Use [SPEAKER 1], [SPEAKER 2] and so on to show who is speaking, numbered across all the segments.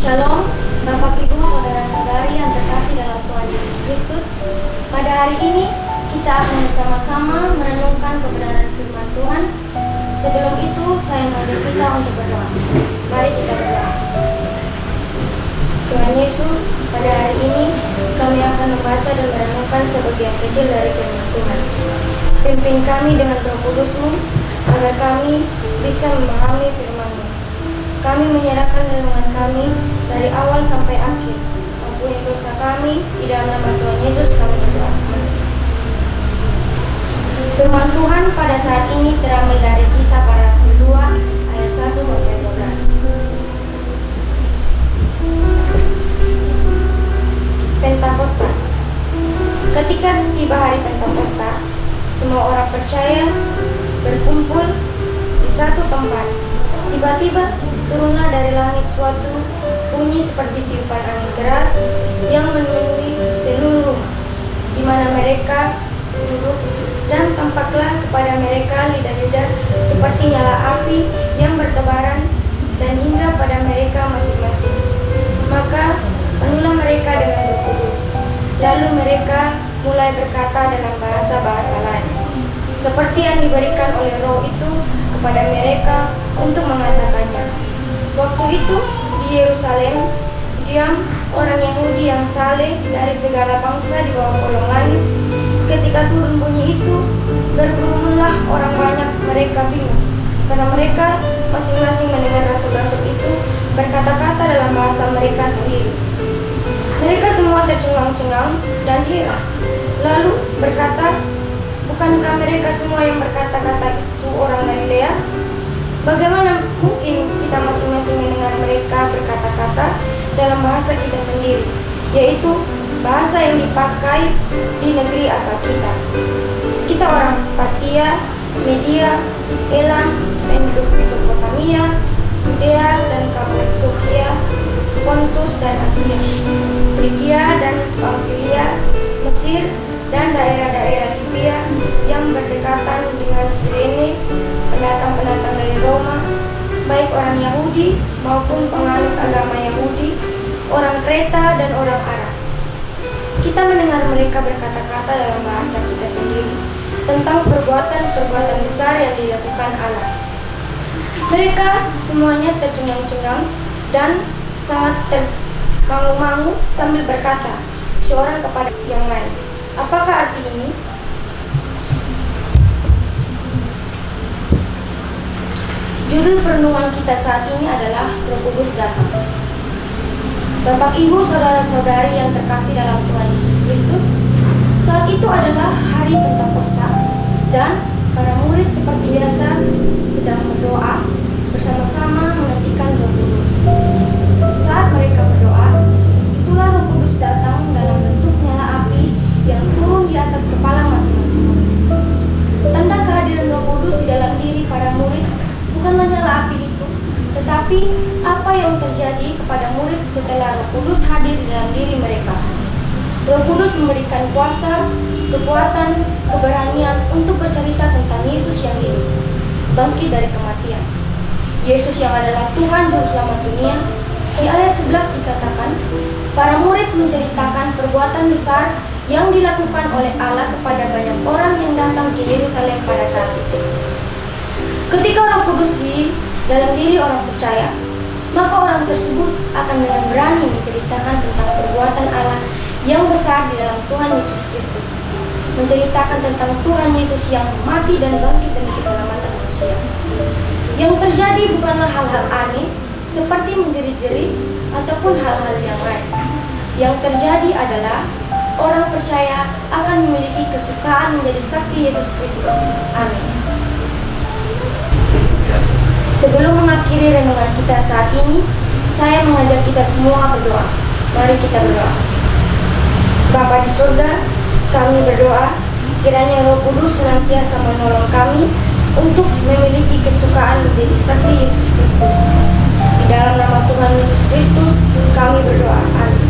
[SPEAKER 1] Shalom, Bapak Ibu, Saudara-saudari yang terkasih dalam Tuhan Yesus Kristus. Pada hari ini kita akan bersama-sama merenungkan kebenaran firman Tuhan. Sebelum itu saya mengajak kita untuk berdoa. Mari kita berdoa. Tuhan Yesus, pada hari ini kami akan membaca dan merenungkan sebagian kecil dari firman Tuhan. Pimpin kami dengan Roh Kudus-Mu agar kami bisa memahami firman-Mu. Kami menyerahkan renungan kami dari awal sampai akhir. Ampuni dosa kami, di dalam nama Tuhan Yesus kami berdoa. Firman Tuhan pada saat ini terambil dari Kisah Para Rasul 2 ayat 1 sampai 12. Pentakosta. Ketika tiba hari Pentakosta, semua orang percaya berkumpul di satu tempat. Tiba-tiba turunlah dari langit suatu bunyi seperti tiupan angin keras yang memenuhi seluruh rumah di mana mereka duduk, dan tampaklah kepada mereka lidah-lidah seperti nyala api yang bertebaran dan hingga pada mereka masing-masing. Maka penuhlah mereka dengan Roh Kudus. Lalu mereka mulai berkata dalam bahasa-bahasa lain, seperti yang diberikan oleh Roh itu kepada mereka untuk mengatakannya. Waktu itu di Yerusalem diam orang Yahudi yang saleh dari segala bangsa di bawah kolong langit. Ketika turun bunyi itu, berkerumunlah orang banyak. Mereka bingung karena mereka masing-masing mendengar rasul-rasul itu berkata-kata dalam bahasa mereka sendiri. Mereka semua tercengang-cengang dan heran, lalu berkata, bukankah mereka semua yang berkata-kata itu orang Galilea? Bagaimana mungkin kita masing-masing mendengar mereka berkata-kata dalam bahasa kita sendiri, yaitu bahasa yang dipakai di negeri asal kita? Kita orang Partia, Media, Elam, penduduk Mesopotamia, Yudea dan Kapadokia, Pontus dan Asia, Frigia dan Pamfilia, Mesir dan daerah-daerah Libya yang berdekatan dengan Kirene, pendatang-pendatang dari Roma, baik orang Yahudi maupun penganut agama Yahudi, orang Kreta dan orang Arab. Kita mendengar mereka berkata-kata dalam bahasa kita sendiri tentang perbuatan-perbuatan besar yang dilakukan Allah. Mereka semuanya tercengang-cengang dan sangat termangu-mangu sambil berkata seorang kepada yang lain, apakah arti ini? Judul perenungan kita saat ini adalah Roh Kudus datang. Bapak, Ibu, Saudara-saudari yang terkasih dalam Tuhan Yesus Kristus, saat itu adalah hari Pentakosta dan para murid seperti biasa sedang berdoa bersama-sama menantikan Roh Kudus. Saat mereka berdoa, itulah Roh Kudus datang dalam bentuk nyala api yang turun di atas kepala masing-masing murid. Tanda kehadiran Roh Kudus di dalam diri para murid bukanlah nyala api itu, tetapi apa yang terjadi kepada murid setelah Roh Kudus hadir di dalam diri mereka. Roh Kudus memberikan kuasa, kekuatan, keberanian untuk bercerita tentang Yesus yang hidup, bangkit dari kematian. Yesus yang adalah Tuhan Juru Selamat dunia. Di ayat 11 dikatakan, para murid menceritakan perbuatan besar yang dilakukan oleh Allah kepada banyak orang yang datang ke Yerusalem pada saat itu. Ketika Roh Kudus di dalam diri orang percaya, maka orang tersebut akan dengan berani menceritakan tentang perbuatan Allah yang besar di dalam Tuhan Yesus Kristus, menceritakan tentang Tuhan Yesus yang mati dan bangkit demi keselamatan manusia. Yang terjadi bukanlah hal-hal aneh seperti menjerit-jerit ataupun hal-hal yang lain. Yang terjadi adalah orang percaya akan memiliki kesukaan menjadi saksi Yesus Kristus. Amin. Sebelum mengakhiri renungan kita saat ini, saya mengajak kita semua berdoa. Mari kita berdoa. Bapa di surga, kami berdoa kiranya Roh Kudus senantiasa menolong kami untuk memiliki kesukaan menjadi saksi Yesus Kristus. Di dalam nama Tuhan Yesus Kristus kami berdoa. Amin.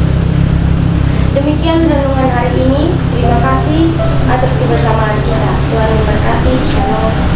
[SPEAKER 1] Demikian renungan hari ini. Terima kasih atas kebersamaan kita. Tuhan memberkati. Shalom.